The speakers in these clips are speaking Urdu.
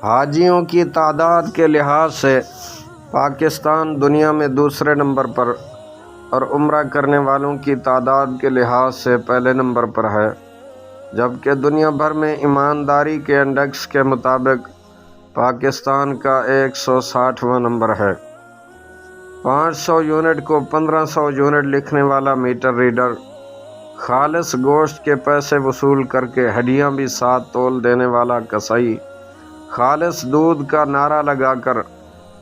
حاجیوں کی تعداد کے لحاظ سے پاکستان دنیا میں دوسرے نمبر پر اور عمرہ کرنے والوں کی تعداد کے لحاظ سے پہلے نمبر پر ہے، جبکہ دنیا بھر میں ایمانداری کے انڈیکس کے مطابق پاکستان کا 160واں نمبر ہے۔ 500 یونٹ کو 1500 یونٹ لکھنے والا میٹر ریڈر، خالص گوشت کے پیسے وصول کر کے ہڈیاں بھی ساتھ تول دینے والا کسائی، خالص دودھ کا نعرہ لگا کر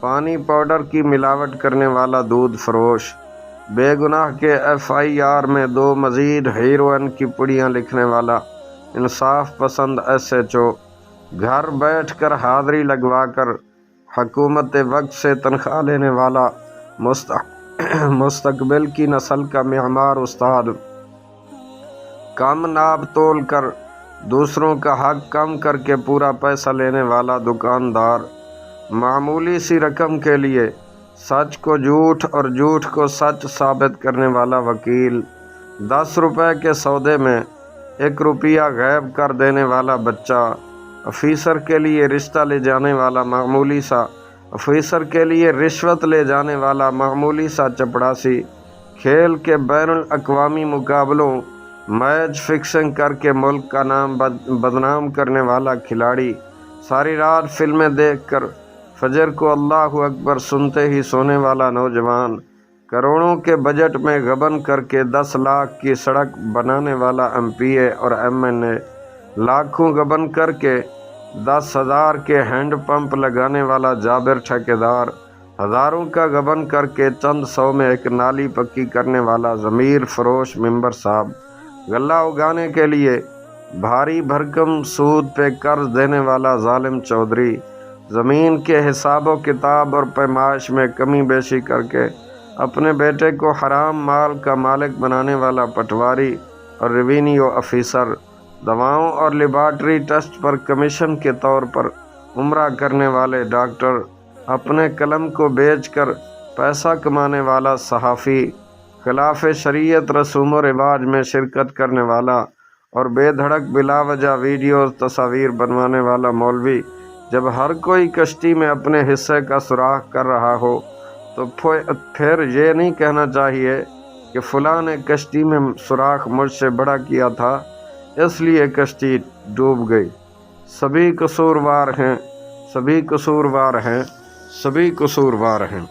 پانی پاؤڈر کی ملاوٹ کرنے والا دودھ فروش، بے گناہ کے FIR میں 2 مزید ہیروئن کی پڑیاں لکھنے والا انصاف پسند SHO، گھر بیٹھ کر حاضری لگوا کر حکومت وقت سے تنخواہ لینے والا مستقبل کی نسل کا معمار استاد، کم ناب تول کر دوسروں کا حق کم کر کے پورا پیسہ لینے والا دکاندار، معمولی سی رقم کے لیے سچ کو جھوٹ اور جھوٹ کو سچ ثابت کرنے والا وکیل، 10 روپے کے سودے میں 1 روپیہ غائب کر دینے والا بچہ، آفیسر کے لیے رشتہ لے جانے والا معمولی سا آفیسر کے لیے رشوت لے جانے والا معمولی سا چپڑاسی، کھیل کے بین الاقوامی مقابلوں میچ فکسنگ کر کے ملک کا نام بدنام کرنے والا کھلاڑی، ساری رات فلمیں دیکھ کر فجر کو اللہ اکبر سنتے ہی سونے والا نوجوان، کروڑوں کے بجٹ میں غبن کر کے 10 لاکھ کی سڑک بنانے والا MPA اور MNA، لاکھوں غبن کر کے 10,000 کے ہینڈ پمپ لگانے والا جابر ٹھیکیدار، ہزاروں کا غبن کر کے چند سو میں ایک نالی پکی کرنے والا ضمیر فروش ممبر صاحب، غلہ اگانے کے لیے بھاری بھرکم سود پہ قرض دینے والا ظالم چودھری، زمین کے حساب و کتاب اور پیمائش میں کمی بیشی کر کے اپنے بیٹے کو حرام مال کا مالک بنانے والا پٹواری اور ریونیو آفیسر، دواؤں اور لیبارٹری ٹیسٹ پر کمیشن کے طور پر عمرہ کرنے والے ڈاکٹر، اپنے قلم کو بیچ کر پیسہ کمانے والا صحافی، خلاف شریعت رسوم و رواج میں شرکت کرنے والا اور بے دھڑک بلا وجہ ویڈیوز تصاویر بنوانے والا مولوی، جب ہر کوئی کشتی میں اپنے حصے کا سوراخ کر رہا ہو تو پھر یہ نہیں کہنا چاہیے کہ فلاں نے کشتی میں سوراخ مجھ سے بڑا کیا تھا اس لیے کشتی ڈوب گئی۔ سبھی قصوروار ہیں، سبھی قصوروار ہیں، سبھی قصوروار ہیں۔